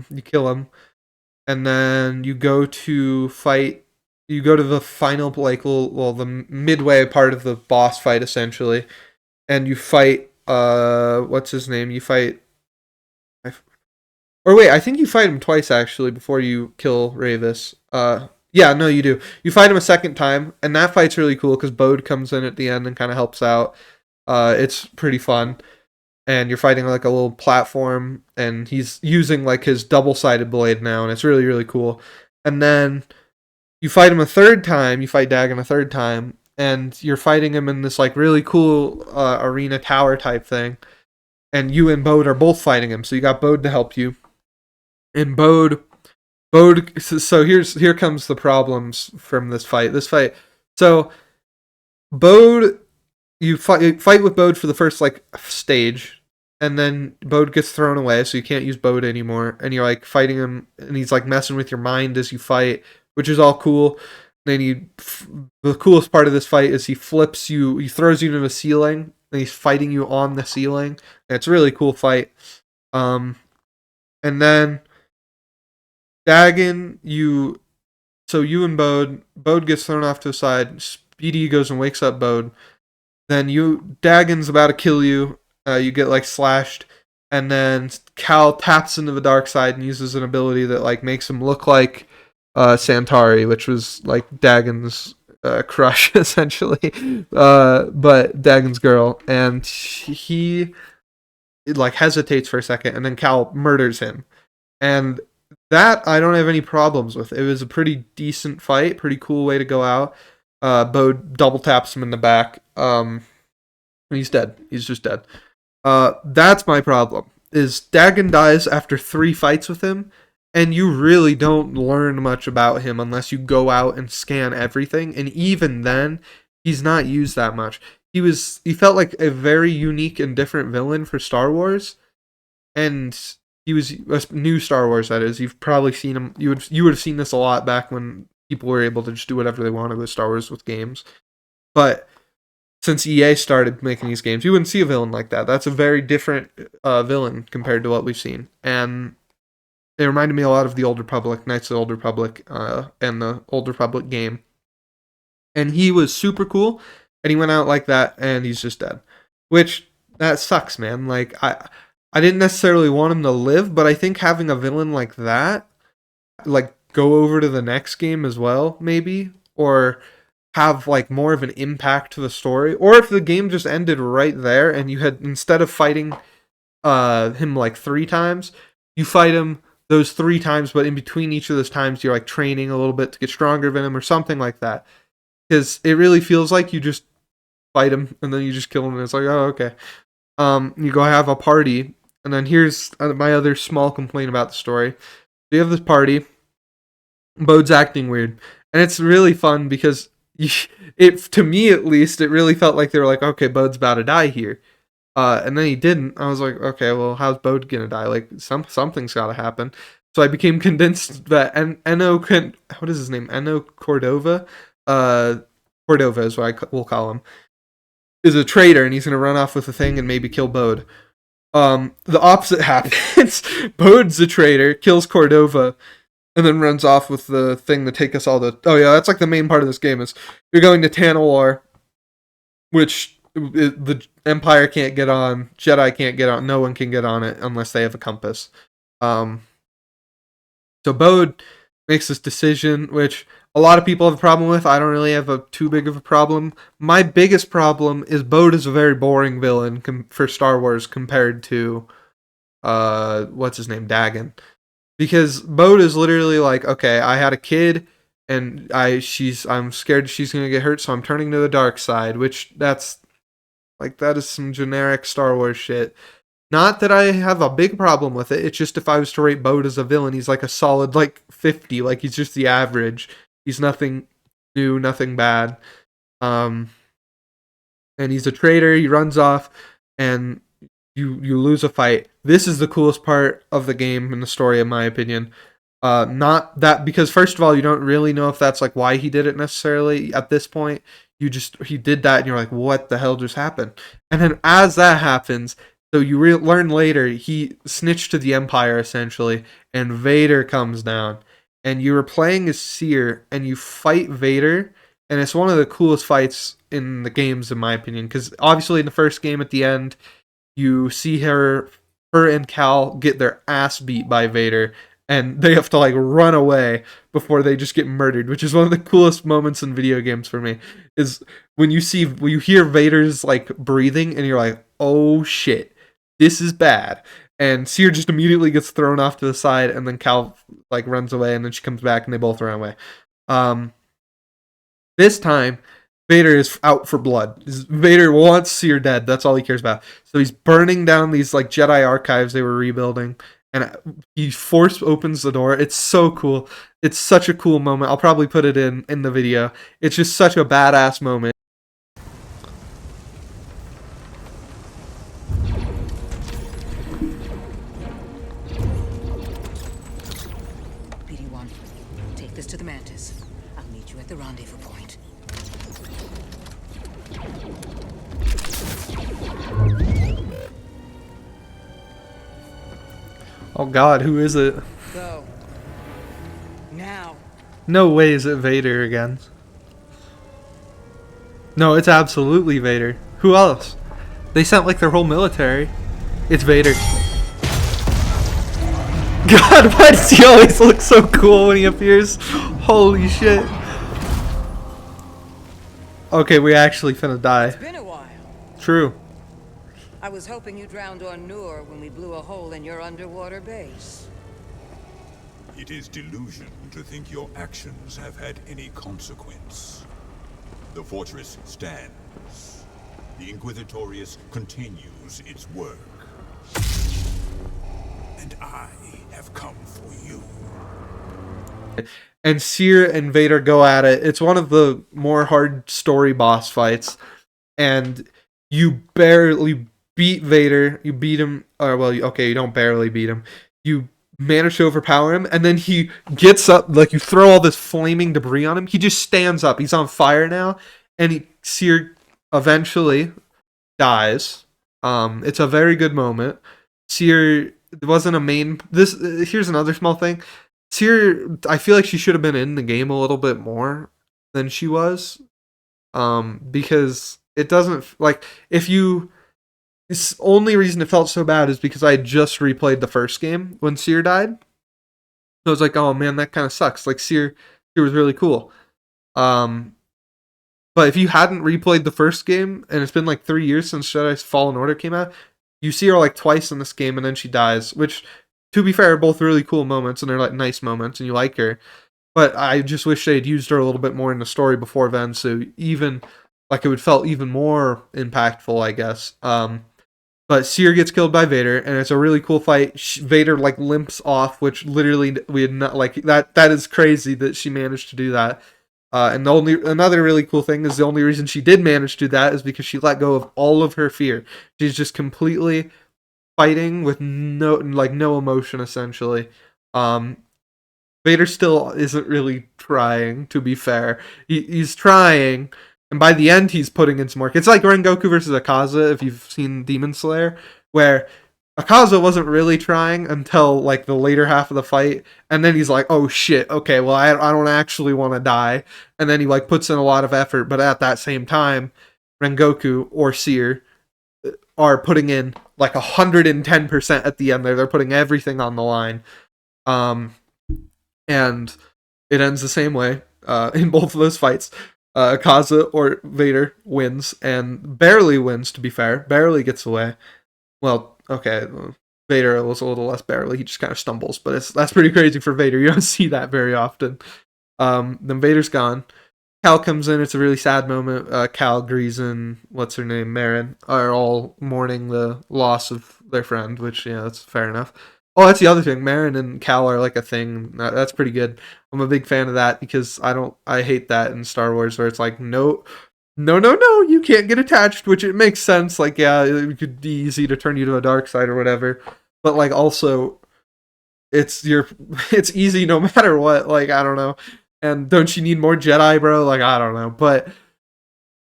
you kill him, and then you go to fight. You go to the final, like, the midway part of the boss fight, essentially, and you fight what's his name? You fight or wait, I think you fight him twice actually before you kill Ravis. Yeah, no, you do. You fight him a second time, and that fight's really cool because Bode comes in at the end and kind of helps out. It's pretty fun, and you're fighting like a little platform, and he's using like his double-sided blade now, and it's really really cool. And then you fight him a third time. You fight Dagon a third time, and you're fighting him in this like really cool arena tower type thing. And you and Bode are both fighting him, so you got Bode to help you. And Bode. So here comes the problems from this fight. So Bode, you fight with Bode for the first like stage, and then Bode gets thrown away, so you can't use Bode anymore. And you're like fighting him, and he's like messing with your mind as you fight, which is all cool. Then the coolest part of this fight is he throws you into the ceiling, and he's fighting you on the ceiling. And it's a really cool fight. And then Dagon, you and Bode gets thrown off to the side. Speedy goes and wakes up Bode. Then Dagon's about to kill you. You get like slashed, and then Cal taps into the dark side and uses an ability that like makes him look like Santari, which was like Dagon's crush essentially, but Dagon's girl, and he like hesitates for a second, and then Cal murders him, and that I don't have any problems with. It was a pretty decent fight, pretty cool way to go out. Bode double taps him in the back. He's dead. He's just dead. That's my problem. Is Dagon dies after 3 fights with him, and you really don't learn much about him unless you go out and scan everything. And even then, he's not used that much. He felt like a very unique and different villain for Star Wars, and he was a new Star Wars. That is, you've probably seen him. You would have seen this a lot back when people were able to just do whatever they wanted with Star Wars with games. But since EA started making these games, you wouldn't see a villain like that. That's a very different villain compared to what we've seen, and it reminded me a lot of the Old Republic, Knights of the Old Republic, and the Old Republic game. And he was super cool, and he went out like that, and he's just dead. Which, that sucks, man. Like, I didn't necessarily want him to live, but I think having a villain like that, like, go over to the next game as well, maybe, or have, like, more of an impact to the story, or if the game just ended right there, and you had, instead of fighting him, like, 3 times, you fight him those 3 times, but in between each of those times, you're, like, training a little bit to get stronger than him, or something like that. Because it really feels like you just fight him, and then you just kill him, and it's like, oh, okay. You go have a party, and then here's my other small complaint about the story. You have this party, Bode's acting weird, and it's really fun because to me at least, it really felt like they were like, okay, Bode's about to die here. And then he didn't. I was like, okay, well, how's Bode gonna die? Like, something's gotta happen. So I became convinced that what is his name? Eno Cordova? Cordova is what we'll call him. Is a traitor, and he's gonna run off with the thing and maybe kill Bode. The opposite happens. Bode's a traitor, kills Cordova, and then runs off with the thing to take us all to... Oh yeah, that's like the main part of this game is you're going to Tanawar, which the Empire can't get on, Jedi can't get on, no one can get on it unless they have a compass. So Bode makes this decision, which a lot of people have a problem with. I don't really have too big of a problem. My biggest problem is Bode is a very boring villain for Star Wars compared to what's his name, Dagon. Because Bode is literally like, okay, I had a kid, and I'm scared she's gonna get hurt, so I'm turning to the dark side. Which that is some generic Star Wars shit. Not that I have a big problem with it. It's just if I was to rate Bode as a villain, he's like a solid 50. Like he's just the average. He's nothing new, nothing bad. And he's a traitor. He runs off, and you lose a fight. This is the coolest part of the game and the story, in my opinion. Not that, because first of all, you don't really know if that's like why he did it necessarily at this point. He did that, and you're like, what the hell just happened? And then as that happens, so you learn later, he snitched to the Empire essentially, and Vader comes down, and you were playing as Seer, and you fight Vader, and it's one of the coolest fights in the games, in my opinion. Because obviously, in the first game, at the end, you see her and Cal get their ass beat by Vader, and they have to like run away before they just get murdered, which is one of the coolest moments in video games for me. Is when you hear Vader's like breathing, and you're like, oh shit, this is bad. And Seer just immediately gets thrown off to the side, and then Cal like runs away, and then she comes back, and they both run away. Um, this time, Vader is out for blood. Vader wants Seer dead. That's all he cares about. So he's burning down these like Jedi archives they were rebuilding, and he force opens the door. It's so cool. It's such a cool moment. I'll probably put it in the video. It's just such a badass moment. BD-1, take this to the Mantis. I'll meet you at the rendezvous point. Oh god, who is it? Go. Now. No way is it Vader again. No, it's absolutely Vader. Who else? They sent like their whole military. It's Vader. God, why does he always look so cool when he appears? Holy shit. Okay, we actually finna die. It's been a while. True. I was hoping you drowned on Nur when we blew a hole in your underwater base. It is delusion to think your actions have had any consequence. The fortress stands. The Inquisitorius continues its work. And I have come for you. And Seer and Vader go at it. It's one of the more hard story boss fights. And you barely beat Vader. You beat him. Or, well, okay, you don't barely beat him. You manage to overpower him. And then he gets up. Like, you throw all this flaming debris on him. He just stands up. He's on fire now. And Seer eventually dies. It's a very good moment. Seer wasn't a main. Here's another small thing. Seer, I feel like she should have been in the game a little bit more than she was, because it doesn't like if you. It's only reason it felt so bad is because I had just replayed the first game when Seer died. So I was like, oh man, that kind of sucks. Like Seer was really cool. But if you hadn't replayed the first game, and it's been like 3 years since Jedi Fallen Order came out, you see her like twice in this game, and then she dies, which, to be fair, are both really cool moments, and they're like nice moments, and you like her. But I just wish they'd used her a little bit more in the story before then, so even like it would felt even more impactful, I guess. But Seer gets killed by Vader, and it's a really cool fight. Vader like limps off, which literally we had not like that. That is crazy that she managed to do that. And another really cool thing is the only reason she did manage to do that is because she let go of all of her fear. She's just completely fighting with no emotion essentially. Vader still isn't really trying, to be fair. He's trying, and by the end he's putting in some work. It's like Rengoku versus Akaza, if you've seen Demon Slayer, where Akaza wasn't really trying until like the later half of the fight, and then he's like, oh shit, okay, well I don't actually want to die, and then he like puts in a lot of effort, but at that same time Rengoku or Seer are putting in like 110% at the end there. They're putting everything on the line. And it ends the same way in both of those fights. Akaza or Vader wins, and barely wins, to be fair. Barely gets away. Well, okay, Vader was a little less barely. He just kind of stumbles, but that's pretty crazy for Vader. You don't see that very often. Then Vader's gone. Cal comes in. It's a really sad moment. Cal, Grease, and what's her name, Marin, are all mourning the loss of their friend, which, yeah, that's fair enough. Oh, that's the other thing. Marin and Cal are like a thing. That's pretty good. I'm a big fan of that because I hate that in Star Wars where it's like, no, you can't get attached, which it makes sense. Like, yeah, it could be easy to turn you to a dark side or whatever. But like also it's easy no matter what. Like, I don't know. And don't you need more Jedi, bro? Like, I don't know. But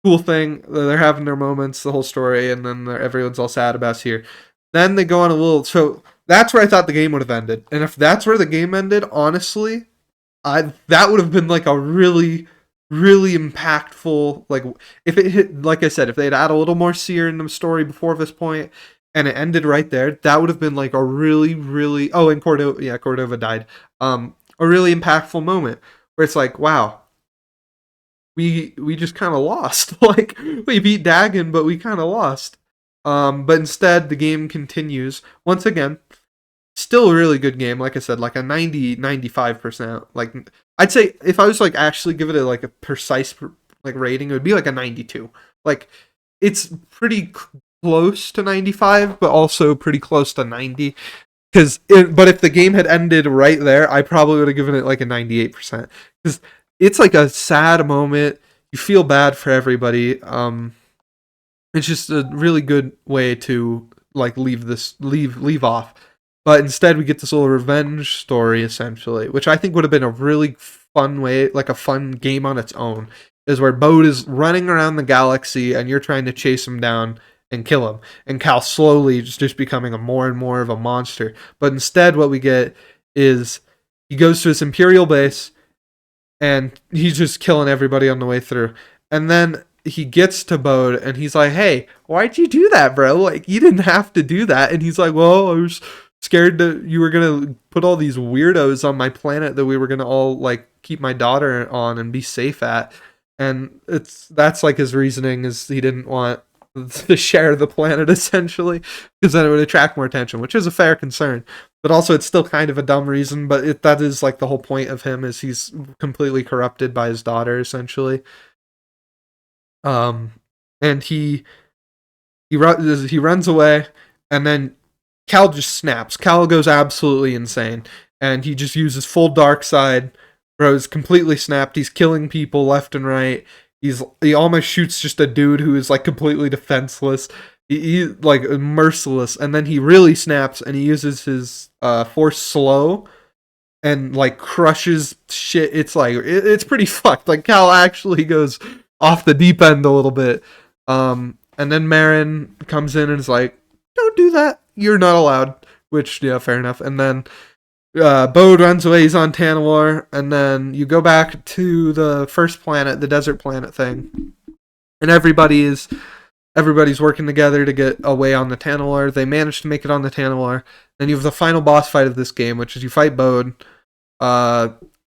cool thing, they're having their moments, the whole story, and then everyone's all sad about here. Then they go on a little. So that's where I thought the game would have ended. And if that's where the game ended, honestly, that would have been like a really, really impactful. Like if it hit, like I said, if they'd add a little more seer in the story before this point, and it ended right there, that would have been like a really, really. Oh, and Cordova, yeah, Cordova died. A really impactful moment where it's like, wow, we just kind of lost. Like we beat Dagon, but we kind of lost. But instead, the game continues once again. Still a really good game. Like I said, like a 90-95%. Like I'd say if I was like actually give it a like a precise like rating, it would be like a 92. Like it's pretty close to 95, but also pretty close to 90. But if the game had ended right there, I probably would have given it like a 98%. Because it's like a sad moment. You feel bad for everybody. It's just a really good way to like leave off. But instead, we get this little revenge story essentially, which I think would have been a really fun way, like a fun game on its own. Is where Bode is running around the galaxy and you're trying to chase him down and kill him, and Cal slowly just becoming a more and more of a monster. But instead, what we get is he goes to his Imperial base and he's just killing everybody on the way through. And then he gets to Bode and he's like, "Hey, why'd you do that, bro? Like, you didn't have to do that." And he's like, "Well, I was scared that you were gonna put all these weirdos on my planet that we were gonna all like keep my daughter on and be safe at." And that's like his reasoning is he didn't want to share the planet essentially because then it would attract more attention, which is a fair concern. But also, it's still kind of a dumb reason. But that is like the whole point of him is he's completely corrupted by his daughter essentially. Um, and he runs away, and then Cal just snaps. Cal goes absolutely insane, and he just uses full dark side. Bro's completely snapped. He's killing people left and right. He almost shoots just a dude who is like completely defenseless. He like merciless, and then he really snaps and he uses his force slow and like crushes shit. It's like it's pretty fucked. Like Cal actually goes off the deep end a little bit. And then Marin comes in and is like, "Don't do that. You're not allowed." Which, yeah, fair enough. And then Bode runs away. He's on Tanalor. And then you go back to the first planet, the desert planet thing. And everybody's working together to get away on the Tanalor. They manage to make it on the Tanalor. Then you have the final boss fight of this game, which is you fight Bode.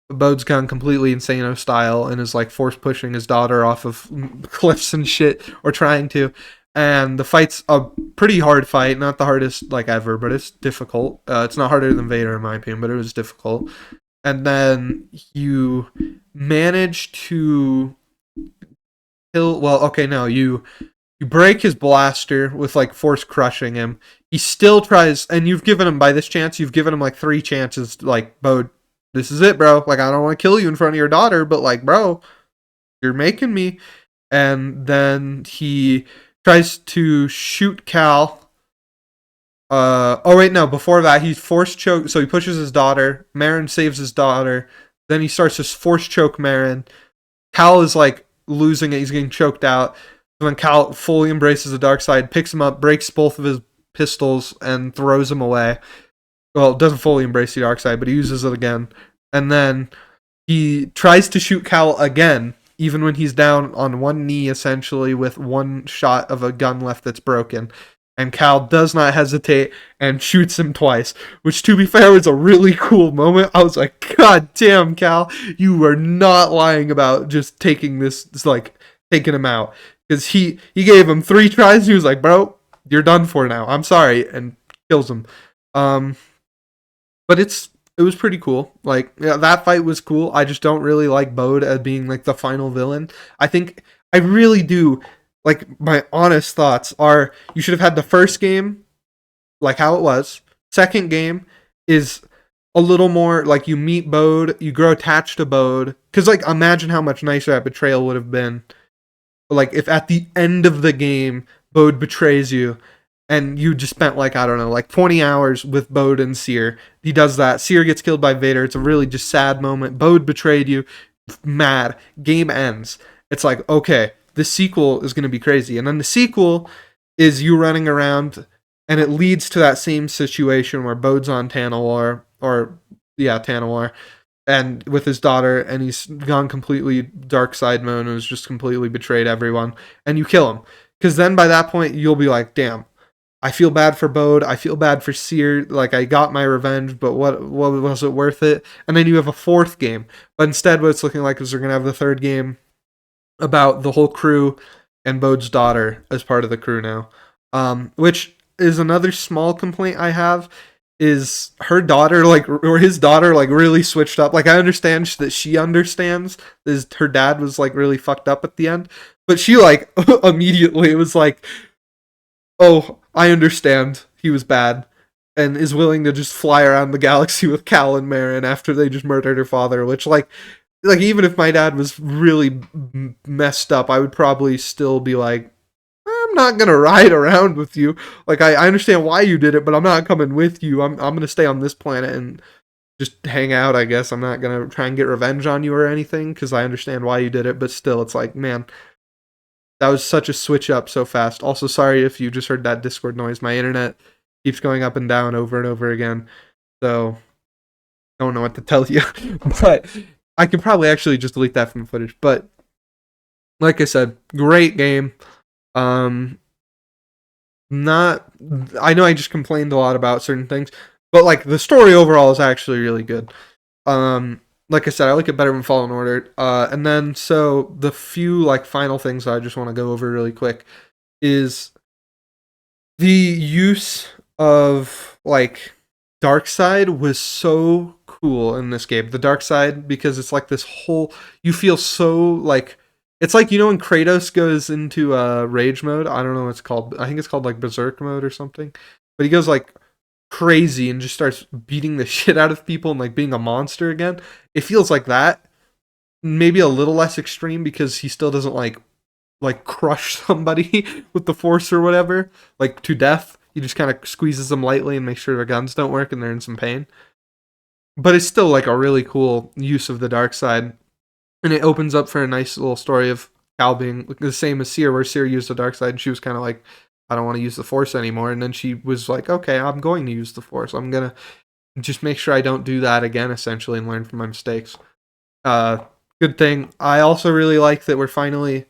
Bode's gone completely Insano style and is like force pushing his daughter off of cliffs and shit, or trying to. And the fight's a pretty hard fight, not the hardest like ever, but it's difficult. It's not harder than Vader in my opinion, but it was difficult. And then you manage to kill. Well, okay, no, you break his blaster with like force crushing him. He still tries, and you've given him by this chance. You've given him like 3 chances. Like, Bode, this is it, bro. Like, I don't want to kill you in front of your daughter, but like, bro, you're making me. And then he tries to shoot Cal. Oh wait, no. Before that, he's force choke. So he pushes his daughter. Marin saves his daughter. Then he starts to force choke Marin. Cal is like losing it. He's getting choked out. When Cal fully embraces the dark side, picks him up, breaks both of his pistols, and throws him away. Well, doesn't fully embrace the dark side, but he uses it again. And then he tries to shoot Cal again, even when he's down on one knee, essentially, with one shot of a gun left that's broken. And Cal does not hesitate and shoots him twice, which, to be fair, was a really cool moment. I was like, God damn, Cal, you were not lying about just taking this, like, taking him out. Because he gave him 3 tries, and he was like, bro, you're done for now. I'm sorry, and kills him. But it was pretty cool. Like, yeah, that fight was cool. I just don't really like Bode as being like the final villain. I really do. Like, my honest thoughts are you should have had the first game like how it was. Second game is a little more like you meet Bode, you grow attached to Bode. Because, like, imagine how much nicer that betrayal would have been. Like, if at the end of the game, Bode betrays you, and you just spent, like, I don't know, like 20 hours with Bode and Seer. He does that. Seer gets killed by Vader. It's a really just sad moment. Bode betrayed you. Mad. Game ends. It's like, okay, the sequel is going to be crazy. And then the sequel is you running around, and it leads to that same situation where Bode's on Tanalor, Tanalor. and with his daughter, and he's gone completely dark side mode and has just completely betrayed everyone, and you kill him. Because then by that point, you'll be like, damn, I feel bad for Bode. I feel bad for Seer. Like, I got my revenge, but what was it worth it? And then you have a fourth game. But instead, what it's looking like is they're going to have the third game about the whole crew and Bode's daughter as part of the crew now. Which is another small complaint I have, is her daughter, like, or his daughter, like, really switched up. Like, I understand that she understands is her dad was, like, really fucked up at the end, but she, like, immediately was like, oh, I understand he was bad, and is willing to just fly around the galaxy with Cal and Marin after they just murdered her father, which, like even if my dad was really messed up, I would probably still be like, I'm not gonna ride around with you. Like, I understand why you did it, but I'm not coming with you. I'm gonna stay on this planet and just hang out, I guess. I'm not gonna try and get revenge on you or anything, because I understand why you did it, but still, it's like, man, that was such a switch up so fast. Also, sorry if you just heard that Discord noise. My internet keeps going up and down over and over again. So, I don't know what to tell you. But I can probably actually just delete that from the footage. But, like I said, great game. Not, I know I just complained a lot about certain things, but, like, the story overall is actually really good. Like I said, I like it better than Fallen Order. And then, so the few, like, final things I just want to go over really quick is the use of, like, dark side was so cool in this game. The dark side, because it's like this whole, you feel so, like, it's like, you know, when Kratos goes into rage mode, I don't know what it's called, I think it's called, like, berserk mode or something, but he goes, like, crazy and just starts beating the shit out of people and, like, being a monster again. It feels like that, maybe a little less extreme, because he still doesn't, like crush somebody with the force or whatever, like, to death. He just kind of squeezes them lightly and makes sure their guns don't work and they're in some pain. But it's still, like, a really cool use of the dark side, and it opens up for a nice little story of Cal being the same as Seer, where Seer used the dark side and she was kind of like, I don't want to use the force anymore, and then she was like, okay, I'm going to use the force. I'm gonna just make sure I don't do that again, essentially, and learn from my mistakes. Good thing. I also really like that we're finally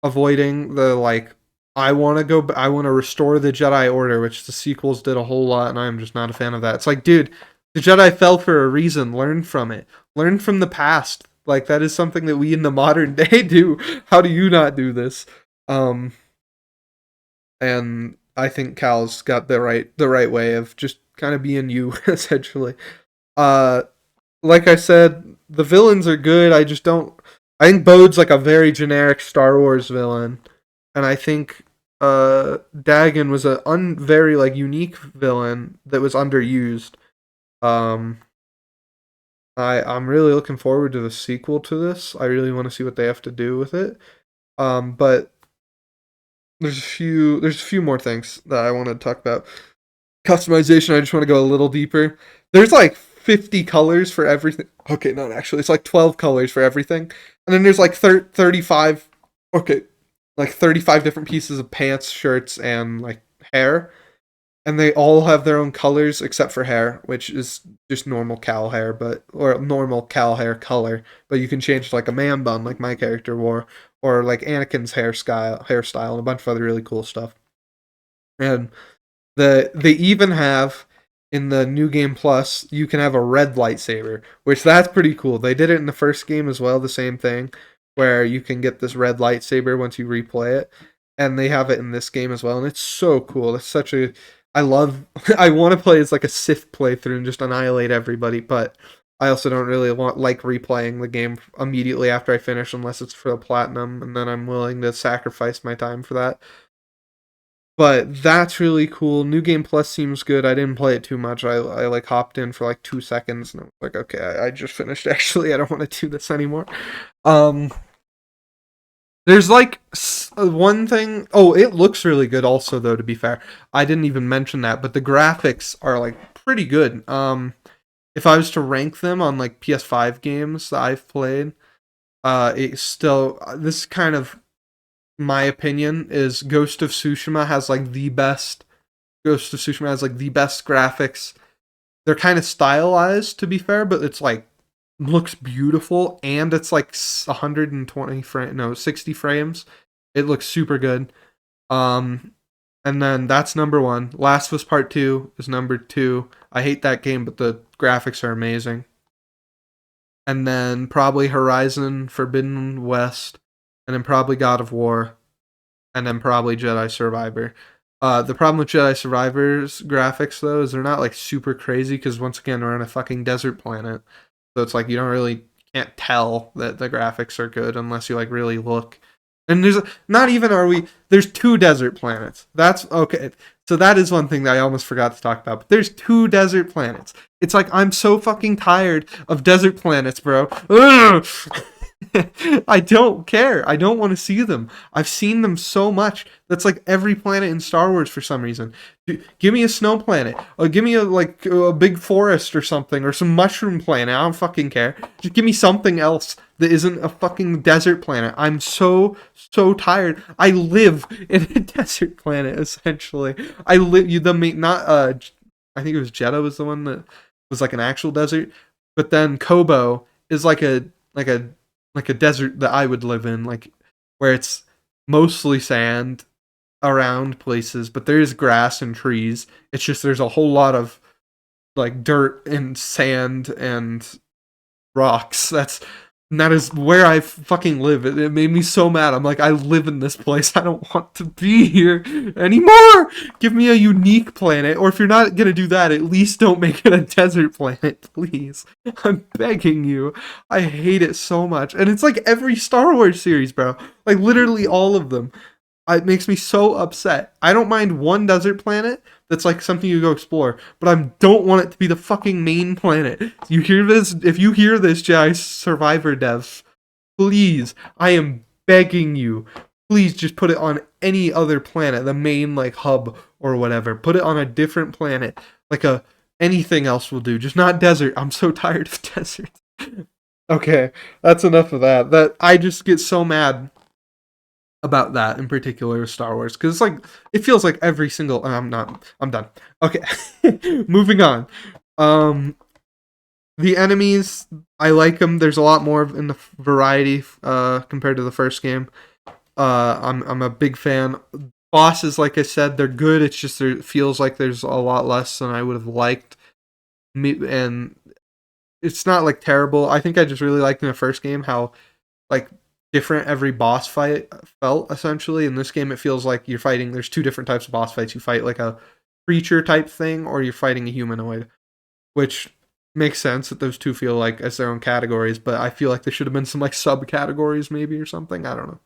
avoiding the, like, I want to restore the Jedi Order, which the sequels did a whole lot, and I'm just not a fan of that. It's like, dude, the Jedi fell for a reason. Learn from it. Learn from the past. Like, that is something that we in the modern day do. How do you not do this? And I think Cal's got the right way of just kind of being you, essentially. Uh, like I said, the villains are good. I just don't. I think Bode's like a very generic Star Wars villain, and I think Dagon was a very, like, unique villain that was underused. Um, I'm really looking forward to the sequel to this. I really want to see what they have to do with it. But there's a few more things that I want to talk about. Customization, I just want to go a little deeper. There's like 50 colors for everything. Okay, not actually. It's like 12 colors for everything. And then there's like 35, okay, like 35 different pieces of pants, shirts, and, like, hair. And they all have their own colors except for hair, which is just normal Cal hair, or normal Cal hair color. But you can change to, like, a man bun, like my character wore, or like Anakin's hairstyle, and a bunch of other really cool stuff. And they even have, in the new game plus, you can have a red lightsaber, which that's pretty cool. They did it in the first game as well, the same thing, where you can get this red lightsaber once you replay it, and they have it in this game as well, and it's so cool. It's such a, I love, I want to play as, like, a Sith playthrough and just annihilate everybody, but I also don't really like replaying the game immediately after I finish, unless it's for the platinum, and then I'm willing to sacrifice my time for that. But that's really cool. New Game Plus seems good. I didn't play it too much. I like hopped in for like 2 seconds and I was like, okay, I just finished. Actually, I don't want to do this anymore. There's like one thing. Oh, it looks really good. Also, though, to be fair, I didn't even mention that, but the graphics are, like, pretty good. If I was to rank them on, like, PS5 games that I've played, it's still, this kind of, my opinion is Ghost of Tsushima has, like, the best. Ghost of Tsushima has, like, the best graphics. They're kind of stylized, to be fair, but it's, like, looks beautiful, and it's like 120 no, 60 frames. It looks super good. Um, and then that's number one. Last of Us Part Two is number two. I hate that game, but the graphics are amazing. And then probably Horizon Forbidden West, and then probably God of War, and then probably Jedi Survivor. The problem with Jedi Survivor's graphics though is they're not like super crazy because once again we're on a fucking desert planet, so it's like you don't really can't tell that the graphics are good unless you like really look. And there's not even are we there's two desert planets. That's okay. So that is one thing that I almost forgot to talk about. But there's two desert planets. It's like I'm so fucking tired of desert planets, bro. Ugh! I don't care. I don't want to see them. I've seen them so much. That's like every planet in Star Wars for some reason. Give me a snow planet, or give me a big forest or something, or some mushroom planet. I don't fucking care. Just give me something else that isn't a fucking desert planet. I'm so tired. I live in a desert planet essentially. I live you the not I think it was Jeddah was the one that was like an actual desert, but then Kobo is like a like a desert that I would live in, like where it's mostly sand around places, but there is grass and trees. It's just there's a whole lot of like dirt and sand and rocks. That is where I fucking live. It made me so mad. I'm like, I live in this place. I don't want to be here anymore. Give me a unique planet, or if you're not gonna do that, at least don't make it a desert planet, please. I'm begging you. I hate it so much, and it's like every Star Wars series, bro. Like literally all of them. It makes me so upset. I don't mind one desert planet that's like something you go explore, but I don't want it to be the fucking main planet. You hear this? If you hear this, Jedi Survivor devs, please, I am begging you, please just put it on any other planet, the main like hub or whatever. Put it on a different planet, like a anything else will do, just not desert. I'm so tired of desert. Okay, that's enough of that. That I just get so mad about that in particular with Star Wars because it's like it feels like every single. I'm done. Okay, moving on. Um, the enemies I like them. There's a lot more in the variety compared to the first game. I'm a big fan. Bosses, like I said, they're good. It's just there feels like there's a lot less than I would have liked. And it's not like terrible. I think I just really liked in the first game how like different every boss fight felt essentially. In this game, it feels like you're fighting. There's two different types of boss fights. You fight like a creature type thing, or you're fighting a humanoid, which makes sense that those two feel like as their own categories. But I feel like there should have been some like subcategories maybe or something. I don't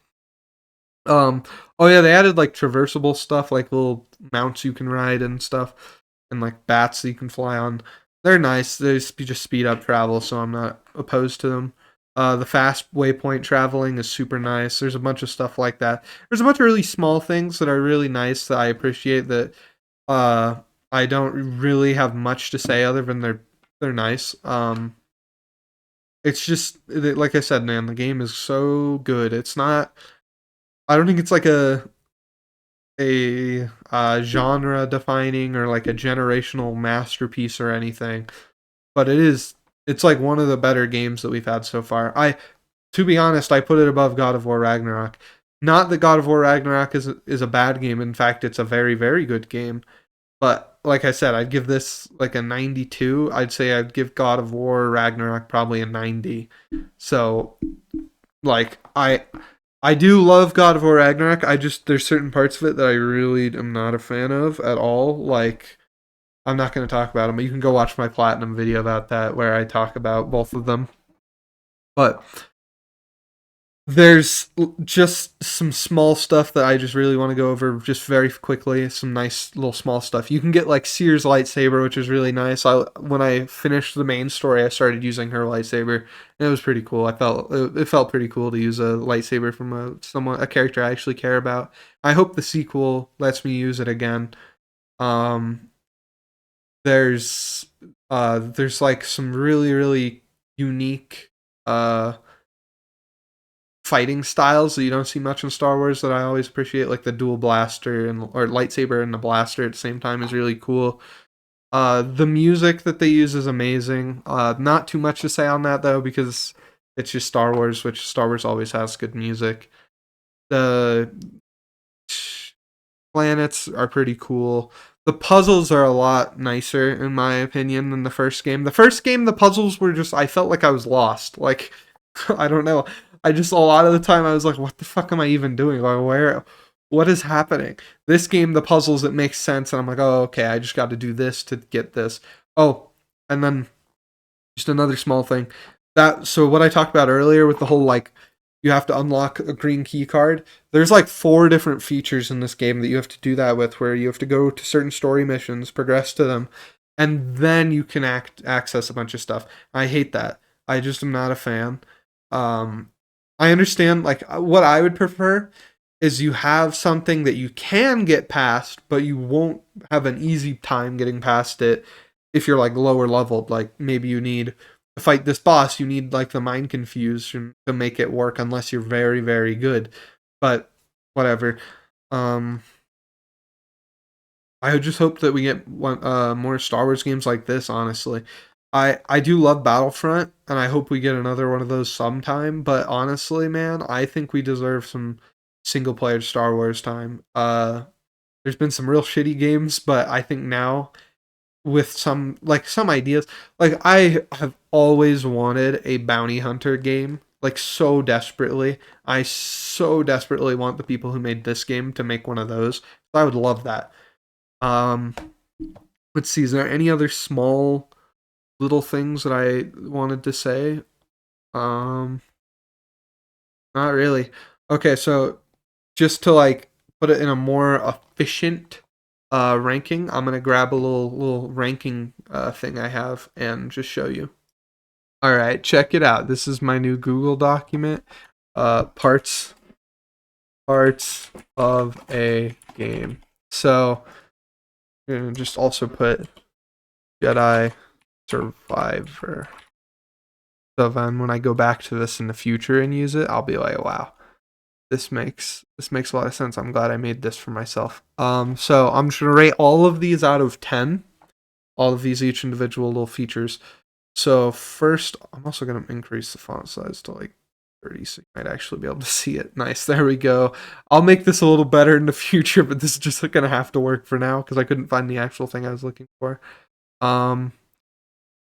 know. Oh yeah, they added like traversable stuff, like little mounts you can ride and stuff, and like bats that you can fly on. They're nice. Just speed up travel, so I'm not opposed to them. The fast waypoint traveling is super nice. There's a bunch of stuff like that. There's a bunch of really small things that are really nice that I appreciate. That uh, I don't really have much to say other than they're nice. It's just like I said, man, the game is so good. It's not. I don't think it's like a genre defining or like a generational masterpiece or anything, but it's like one of the better games that we've had so far. To be honest, I put it above God of War Ragnarok. Not that God of War Ragnarok is a bad game. In fact, it's a very very good game. But like I said, I'd give this like a 92. I'd say I'd give God of War Ragnarok probably a 90. So like I do love God of War Ragnarok. There's certain parts of it that I really am not a fan of at all. Like I'm not going to talk about them, but you can go watch my platinum video about that where I talk about both of them. But there's just some small stuff that I just really want to go over just very quickly. Some nice little small stuff. You can get like Seer's lightsaber, which is really nice. When I finished the main story, I started using her lightsaber, and it was pretty cool. It felt pretty cool to use a lightsaber from a character I actually care about. I hope the sequel lets me use it again. Um, there's there's like some really really unique fighting styles that you don't see much in Star Wars that I always appreciate, like the dual blaster or lightsaber and the blaster at the same time is really cool. The music that they use is amazing. Not too much to say on that though, because it's just Star Wars, which Star Wars always has good music. The planets are pretty cool. The puzzles are a lot nicer, in my opinion, than the first game. The first game, the puzzles were just, I felt like I was lost. Like, I don't know. I just, a lot of the time, I was like, what the fuck am I even doing? Like, what is happening? This game, the puzzles, it makes sense. And I'm like, oh, okay, I just got to do this to get this. Oh, and then just another small thing. So what I talked about earlier with the whole, like, you have to unlock a green key card. There's like 4 different features in this game that you have to do that with, where you have to go to certain story missions, progress to them, and then you can access a bunch of stuff. I hate that. I just am not a fan. I understand, like, what I would prefer is you have something that you can get past, but you won't have an easy time getting past it if you're like lower leveled. Like maybe you need to fight this boss, you need like the mind confusion to make it work unless you're very, very good. But whatever. Um I just hope that we get more Star Wars games like this, honestly. I do love Battlefront, and I hope we get another one of those sometime. But honestly, man, I think we deserve some single player Star Wars time. There's been some real shitty games, but I think now with some ideas, like I have always wanted a bounty hunter game, like so desperately. I so desperately want the people who made this game to make one of those. I would love that. Um, let's see. Is there any other small little things that I wanted to say? Um, Not really. Okay, so just to like put it in a more efficient ranking, I'm gonna grab a little ranking thing I have and just show you. All right, check it out. This is my new Google document. Parts of a game. So I'm gonna just also put Jedi Survivor. So then when I go back to this in the future and use it, I'll be like, wow, this makes a lot of sense. I'm glad I made this for myself. So I'm just gonna rate all of these out of 10. All of these each individual little features. So first, I'm also gonna increase the font size to like 30, so you might actually be able to see it. Nice, there we go. I'll make this a little better in the future, but this is just gonna have to work for now because I couldn't find the actual thing I was looking for. Um,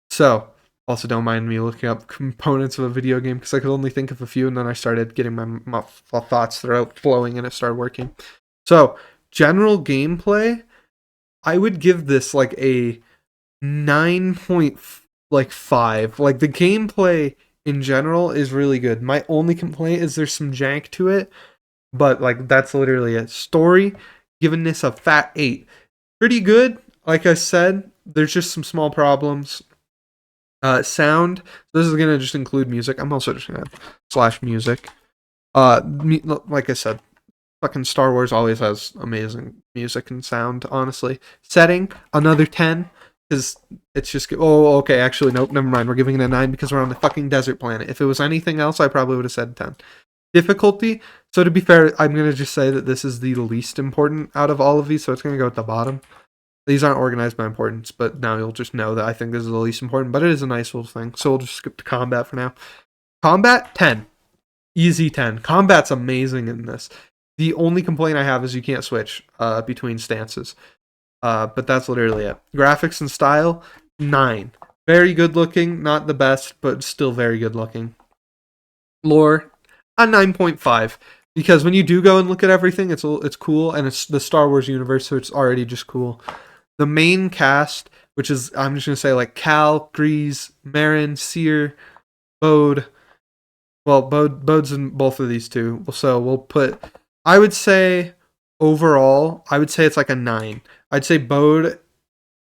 so also don't mind me looking up components of a video game because I could only think of a few, and then I started getting my thoughts flowing, and it started working. So general gameplay, I would give this like a 9.5. Like the gameplay in general is really good. My only complaint is there's some jank to it, but like that's literally it. Story, giving this a fat 8. Pretty good. Like I said, there's just some small problems. Sound. This is gonna just include music. I'm also just gonna slash music. Like I said, fucking Star Wars always has amazing music and sound. Honestly, setting another 10 because it's just. Oh, okay. Actually, nope. Never mind. We're giving it a 9 because we're on the fucking desert planet. If it was anything else, I probably would have said 10. Difficulty. So to be fair, I'm gonna just say that this is the least important out of all of these, so it's gonna go at the bottom. These aren't organized by importance, but now you'll just know that I think this is the least important, but it is a nice little thing. So we'll just skip to combat for now. Combat, 10. Easy 10. Combat's amazing in this. The only complaint I have is you can't switch between stances. But that's literally it. Graphics and style, 9. Very good looking, not the best, but still very good looking. Lore, a 9.5. Because when you do go and look at everything, it's cool, and it's the Star Wars universe, so it's already just cool. The main cast, which is, I'm just going to say, like, Cal, Grease, Marin, Seer, Bode. Well, Bode's in both of these two. So we'll put, I would say, overall, I would say it's like a 9. I'd say Bode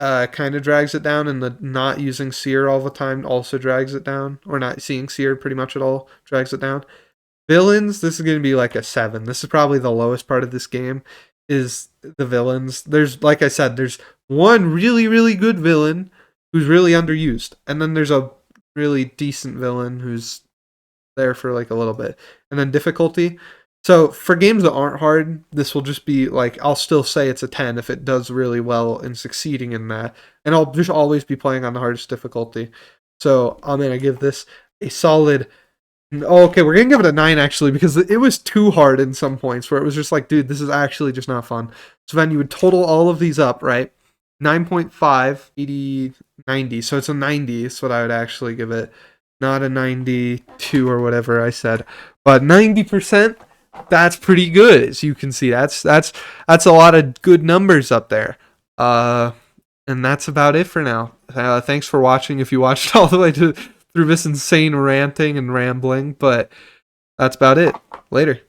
kind of drags it down, and the not using Seer all the time also drags it down. Or not seeing Seer pretty much at all drags it down. Villains, this is going to be like a 7. This is probably the lowest part of this game, is the villains. There's, like I said, there's one really, really good villain who's really underused. And then there's a really decent villain who's there for like a little bit. And then difficulty. So for games that aren't hard, this will just be like, I'll still say it's a 10 if it does really well in succeeding in that. And I'll just always be playing on the hardest difficulty. So I'm going to give this a solid. Oh, okay, we're going to give it a 9 actually, because it was too hard in some points where it was just like, dude, this is actually just not fun. So then you would total all of these up, right? 9.5, 80, 90. So it's a 90 is what I would actually give it. Not a 92 or whatever I said. But 90%, that's pretty good, as you can see. That's a lot of good numbers up there. And that's about it for now. Thanks for watching if you watched all the way through this insane ranting and rambling, but that's about it. Later.